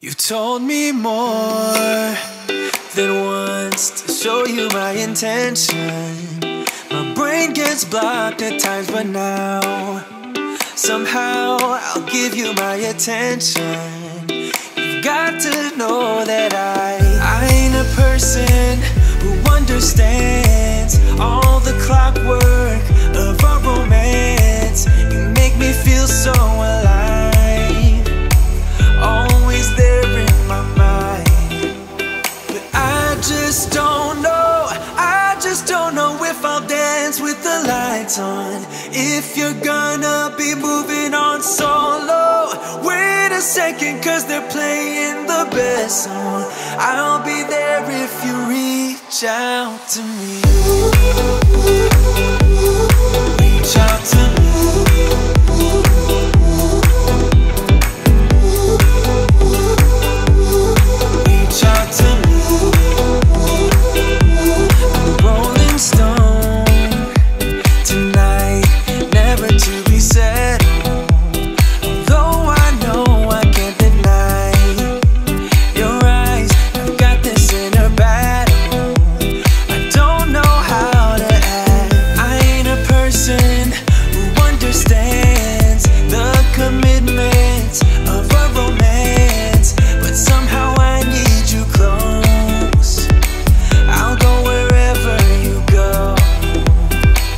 You've told me more than once to show you my intention. My brain gets blocked at times, but now somehow I'll give you my attention. You've got to know that I ain't a person who understands all the clockwork of our romance. You make me feel so alive, always there in my mind. But I just don't know, I just don't know if I'll dance with the lights on. If you're gonna be moving on solo, wait a second, cause they're playing the best song. I'll be there if you reach out to me. Reach out to me. Reach out to me. I'm a rolling stone tonight, never to be settled. Although I know I can't deny your eyes, I've got this inner battle. I don't know how to act. I ain't a person who understands the commitments of a romance, but somehow I need you close. I'll go wherever you go.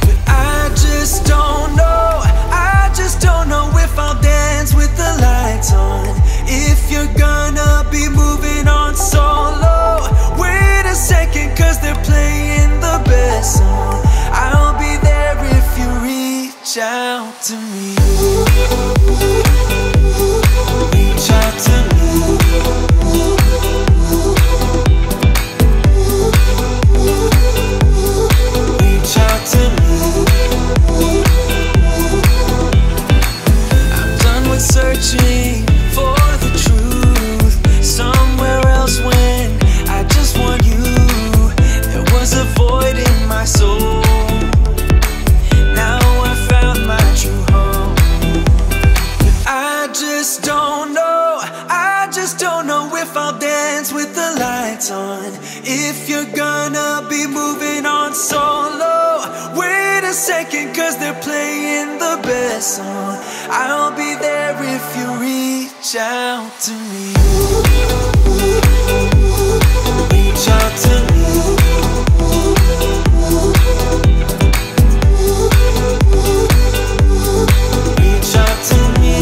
But I just don't know, I just don't know if I'll dance with the lights on. If you're gonna be moving on solo, wait a second, cause they're playing the best song. I'll be there if you reach out to me. Reach out to me. Reach out to me. I'm done with searching for the truth somewhere else when I just want you. There was a void in my soul. Now I found my true home. But I just don't know, I just don't know if I'll dance with the lights on. If you're gonna be moving on solo, wait a second, cause they're playing the best song. I'll be there if you reach out to me. Reach out to me. Reach out to me.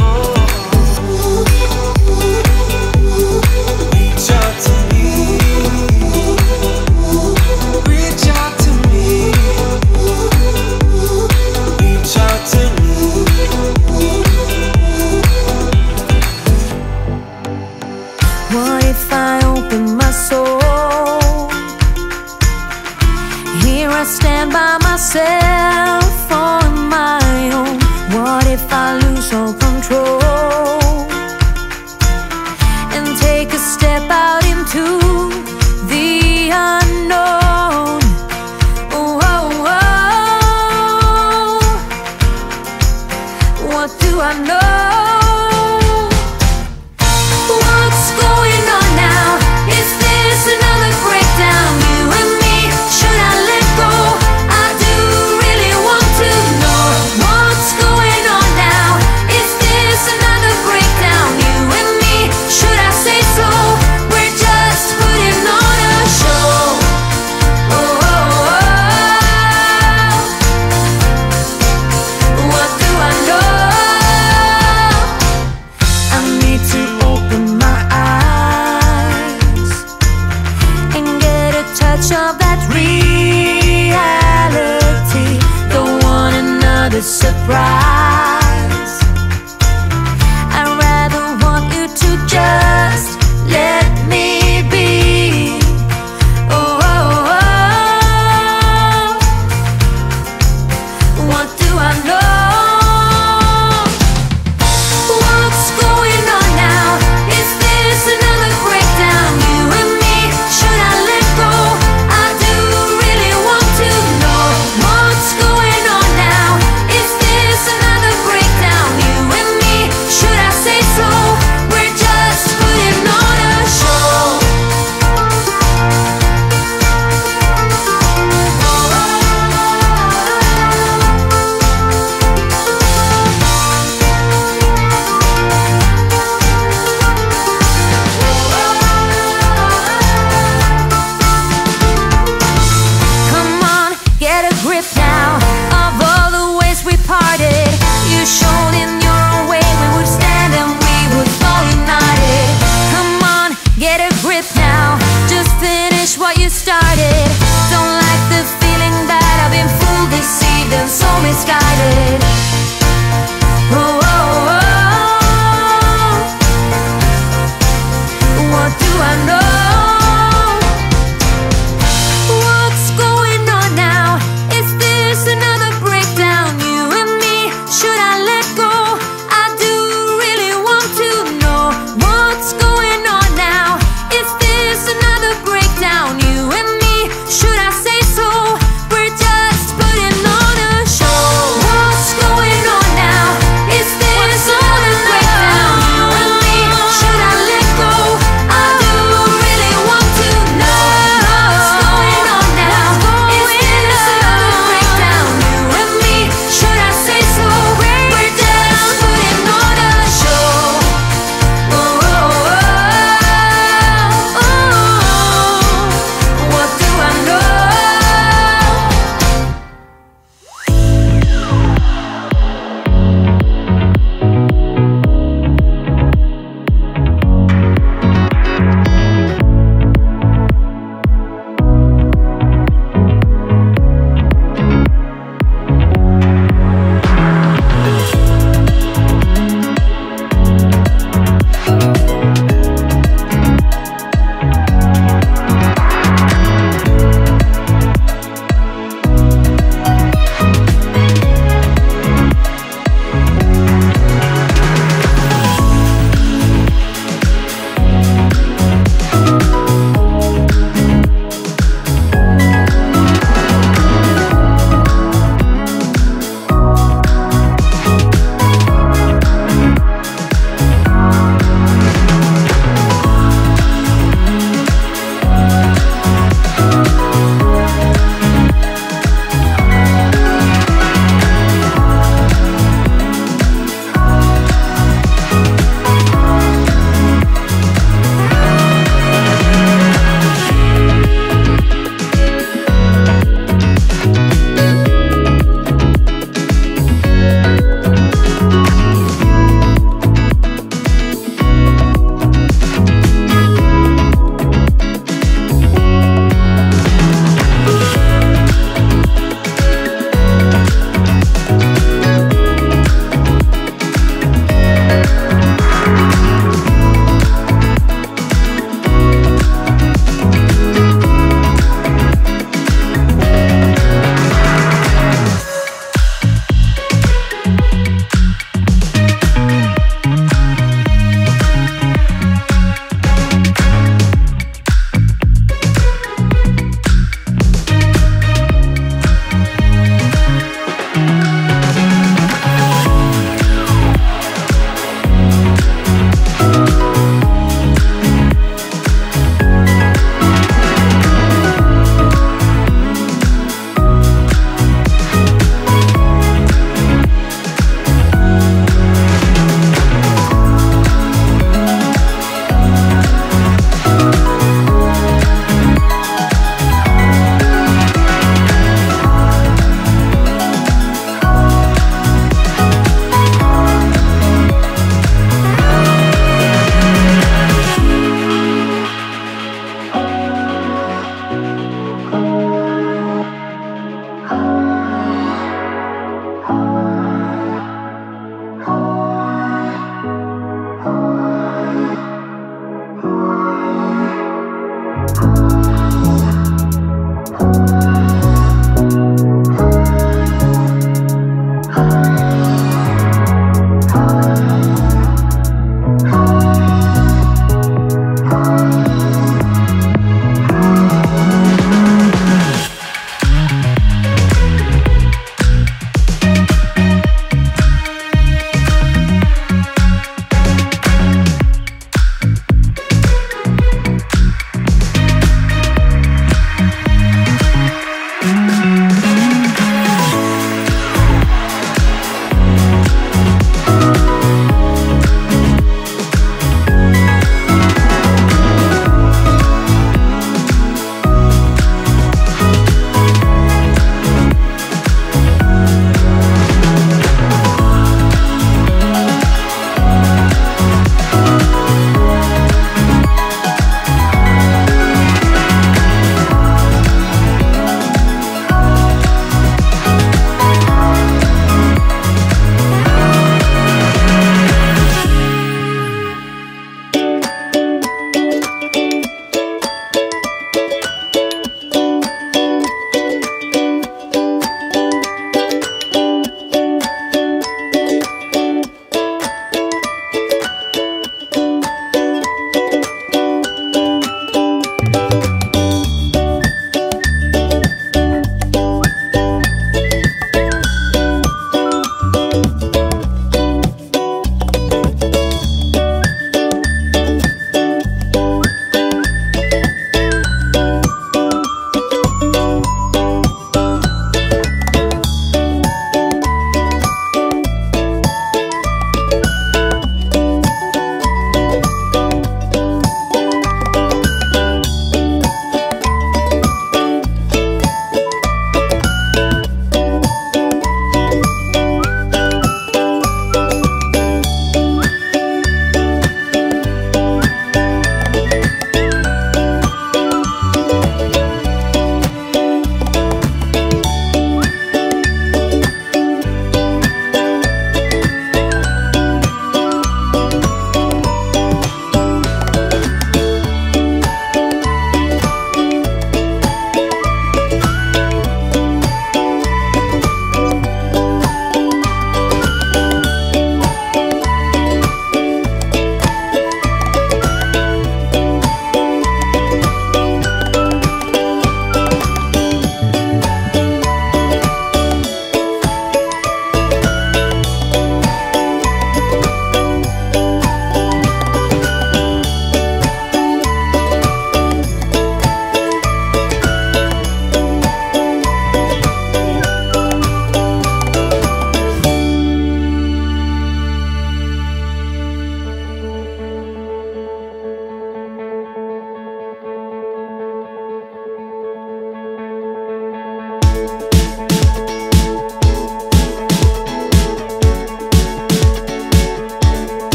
Oh. Reach out to me. Reach out to me. Reach out to me.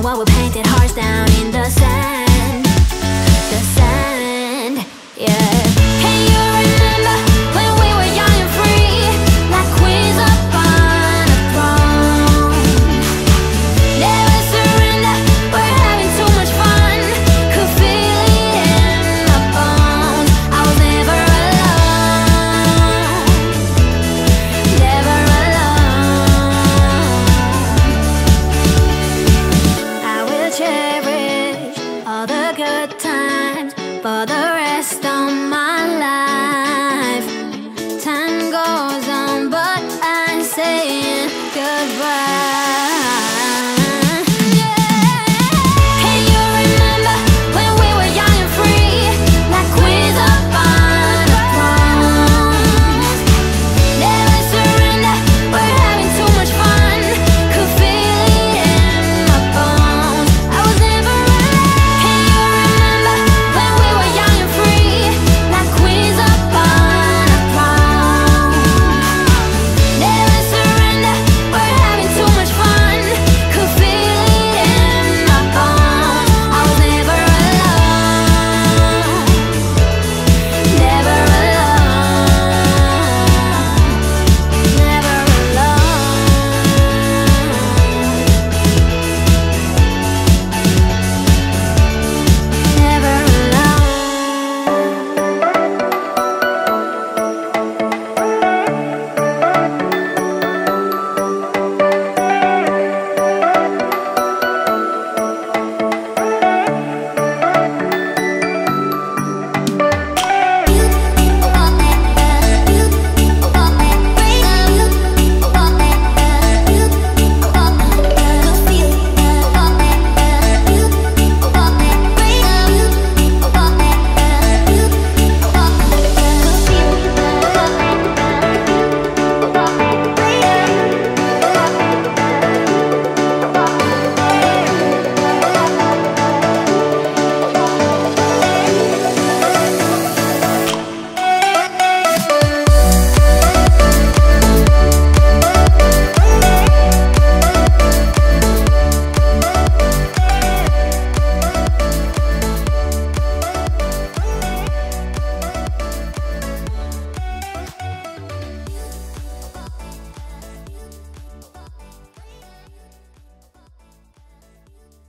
while we painted hearts down in the sand.